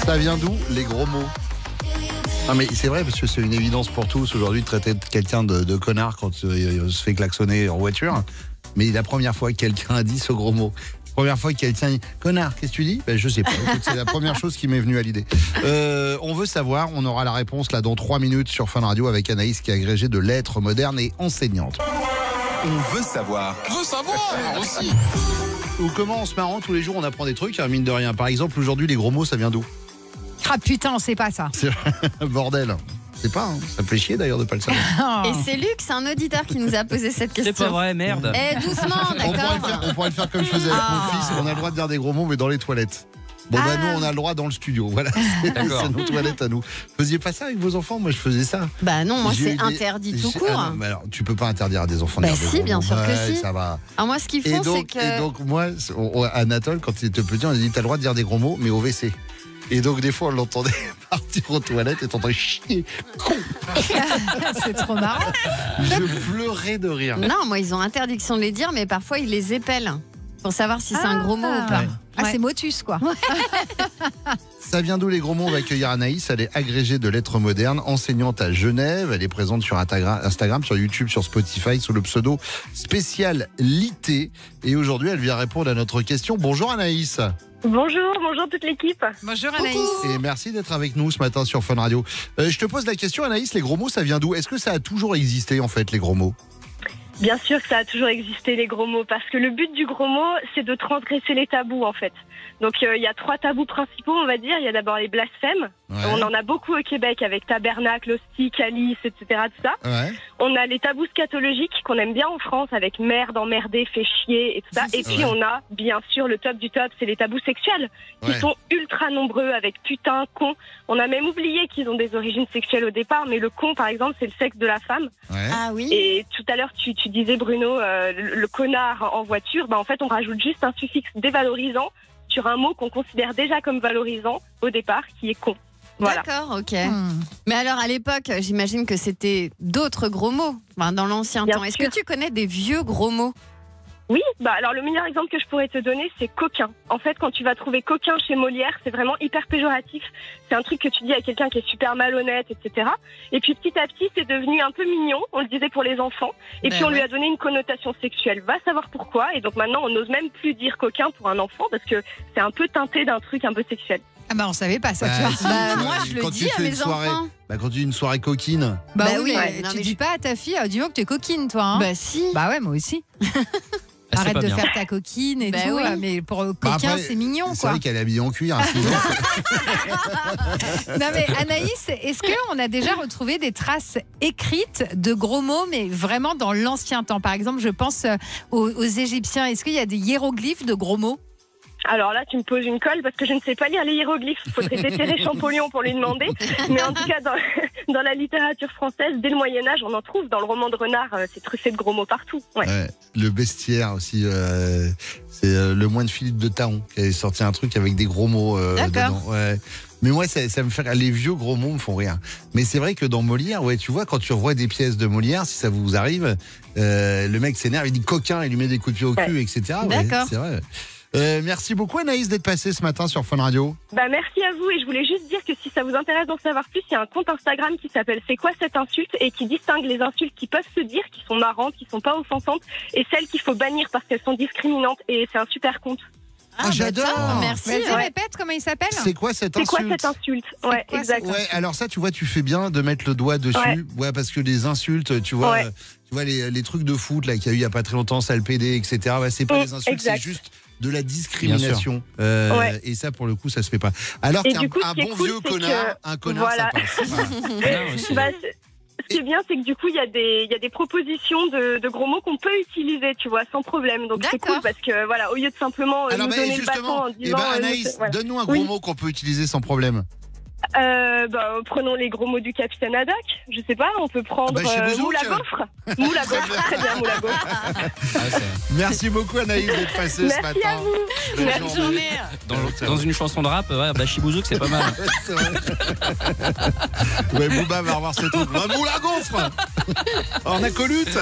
Ça vient d'où, les gros mots? Non mais c'est vrai, parce que c'est une évidence pour tous aujourd'hui de traiter quelqu'un de connard quand il se fait klaxonner en voiture. Mais la première fois que quelqu'un a dit ce gros mot, première fois que quelqu'un dit « Connard, qu'est-ce que tu dis ?» Je sais pas, écoute, c'est la première chose qui m'est venue à l'idée. On veut savoir, on aura la réponse là dans 3 minutes sur Fun Radio avec Anaïs qui est agrégée de lettres modernes et enseignante. On veut savoir. On veut savoir aussi. Ou comment en se marrant tous les jours on apprend des trucs, hein, mine de rien. Par exemple, aujourd'hui, les gros mots, ça vient d'où? Ah putain, on sait pas ça. Bordel. C'est pas, hein. Ça me fait chier d'ailleurs de pas le savoir. Et c'est Luc, c'est un auditeur qui nous a posé cette question. C'est pas vrai, merde. Eh, doucement, d'accord. On pourrait le faire comme je faisais avec mon fils. On a le droit de dire des gros mots, mais dans les toilettes. Bon, bah nous, on a le droit dans le studio. Voilà, c'est nos toilettes à nous. Vous faisiez pas ça avec vos enfants? Moi, je faisais ça. Bah non, moi, c'est interdit tout court. Ah non, mais alors, tu peux pas interdire à des enfants de Bah dire des si, gros bien mots. sûr que Ouais, si. ça va. Alors moi, ce qu'ils font, c'est que... Et donc, moi, Anatole, quand il était petit, on a dit t'as le droit de dire des gros mots, mais au WC. Et donc, des fois, on l'entendait partir aux toilettes et t'entendais chier. C'est trop marrant. Je pleurais de rire. Non, moi, ils ont interdiction de les dire, mais parfois, ils les épellent pour savoir si c'est un gros mot ou pas. Ouais. Ah, c'est motus, quoi. Ça vient d'où, les gros mots? On va accueillir Anaïs. Elle est agrégée de lettres modernes, enseignante à Genève. Elle est présente sur Instagram, sur YouTube, sur Spotify, sous le pseudo Spécial Lité. Et aujourd'hui, elle vient répondre à notre question. Bonjour Anaïs. Bonjour toute l'équipe. Bonjour Anaïs. Et merci d'être avec nous ce matin sur Fun Radio. Je te pose la question, Anaïs, les gros mots, ça vient d'où? Est-ce que ça a toujours existé, en fait, les gros mots? Bien sûr que ça a toujours existé, les gros mots, parce que le but du gros mot, c'est de transgresser les tabous, en fait. Donc, il y a 3 tabous principaux, on va dire. Il y a d'abord les blasphèmes. Ouais. On en a beaucoup au Québec avec tabernacle, hostie, calice, etc. Tout ça. Ouais. On a les tabous scatologiques qu'on aime bien en France avec merde, emmerder, fait chier et tout ça. Et puis, on a, bien sûr, le top du top, c'est les tabous sexuels, qui sont ultra nombreux avec putain, con. On a même oublié qu'ils ont des origines sexuelles au départ, mais le con, par exemple, c'est le sexe de la femme. Ouais. Ah oui. Et tout à l'heure, tu disais, Bruno, le connard en voiture, bah, en fait, on rajoute juste un suffixe dévalorisant sur un mot qu'on considère déjà comme valorisant au départ, qui est con. Voilà. D'accord, ok. Mais alors, à l'époque, j'imagine que c'était d'autres gros mots, enfin, dans l'ancien Bien temps. Est-ce sûr. que tu connais des vieux gros mots? Oui, bah alors le meilleur exemple que je pourrais te donner, c'est coquin. En fait, quand tu vas trouver coquin chez Molière, c'est vraiment hyper péjoratif. C'est un truc que tu dis à quelqu'un qui est super malhonnête, etc. Et puis petit à petit, c'est devenu un peu mignon. On le disait pour les enfants. Et puis on lui a donné une connotation sexuelle. Va savoir pourquoi. Et donc maintenant, on n'ose même plus dire coquin pour un enfant parce que c'est un peu teinté d'un truc un peu sexuel. Ah bah on savait pas ça, tu vois. Bah, moi, je le Quand dis tu à fais mes une soirée, enfants. quand tu dis une soirée coquine. Bah, Bah oui, oui, mais non, tu mais dis je- pas à ta fille, dis-moi que tu es coquine, toi. Hein. Bah si. Bah ouais, moi aussi. Ah, c'est Arrête pas de bien. faire ta coquine et Bah tout. oui. Mais pour Bah coquin, après, c'est mignon, C'est quoi. vrai qu'elle est habillée en cuir. Hein, Non mais Anaïs, est-ce qu'on a déjà retrouvé des traces écrites de gros mots, mais vraiment dans l'ancien temps? Par exemple, je pense aux Égyptiens. Est-ce qu'il y a des hiéroglyphes de gros mots? Alors là, tu me poses une colle parce que je ne sais pas lire les hiéroglyphes. Il faudrait déterrer Champollion pour lui demander. Mais en tout cas, dans la littérature française, dès le Moyen-Âge, on en trouve. Dans le roman de Renard, c'est truffé de gros mots partout. Ouais. Ouais, le bestiaire aussi, c'est le moine Philippe de Taon qui avait sorti un truc avec des gros mots dedans. Ouais. Mais moi, ça me fait les vieux gros mots me font rire. Mais c'est vrai que dans Molière, ouais, tu vois, quand tu revois des pièces de Molière, si ça vous arrive, le mec s'énerve, il dit coquin, il lui met des coups de pied au cul, etc. Ouais, D'accord. c'est vrai. Merci beaucoup Anaïs d'être passée ce matin sur Fun Radio. Bah merci à vous et je voulais juste dire que si ça vous intéresse d'en savoir plus, il y a un compte Instagram qui s'appelle C'est quoi cette insulte et qui distingue les insultes qui peuvent se dire, qui sont marrantes, qui sont pas offensantes et celles qu'il faut bannir parce qu'elles sont discriminantes et c'est un super compte. Ah, j'adore. tiens, merci. Vas-y, Ouais. répète comment il s'appelle. C'est quoi cette C'est quoi insulte? cette insulte? Ouais, quoi exact. Ouais, alors ça, tu vois, tu fais bien de mettre le doigt dessus. Ouais, parce que les insultes, tu vois, Ouais. tu vois les trucs de foot là qu'il y a eu il y a pas très longtemps, sale PD, etc. Ouais, c'est pas des insultes, exact. c'est juste de la discrimination. Ouais. Et ça, pour le coup, ça se fait pas. Alors Et qu'un du coup, ce un qui est bon cool, vieux c'est connard, que- un connard, voilà. ça passe. Voilà. Bien aussi. Bah, ce qui est bien, c'est que du coup, il y a des propositions de gros mots qu'on peut utiliser, tu vois, sans problème. Donc c'est D'accord. cool parce que voilà, au lieu de simplement Alors, nous bah, donner le bâton justement, en disant. Anaïs, voilà. donne-nous un gros Oui. mot qu'on peut utiliser sans problème. Prenons les gros mots du capitaine Haddock. Je sais pas, on peut prendre Ah bah, chez Bouzouk. moule à gaufre. Moule à gaufre, très bien, moule à gaufre. Ah, Merci beaucoup Anaïs d'être passée ce Merci matin. à vous. Bonne Merci. journée. dans une chanson de rap, ouais, bah Chibouzouk, c'est pas mal. Ouais, c'est vrai. Ouais, Booba va revoir ses trucs. Bah, moule à gaufre. On a colute.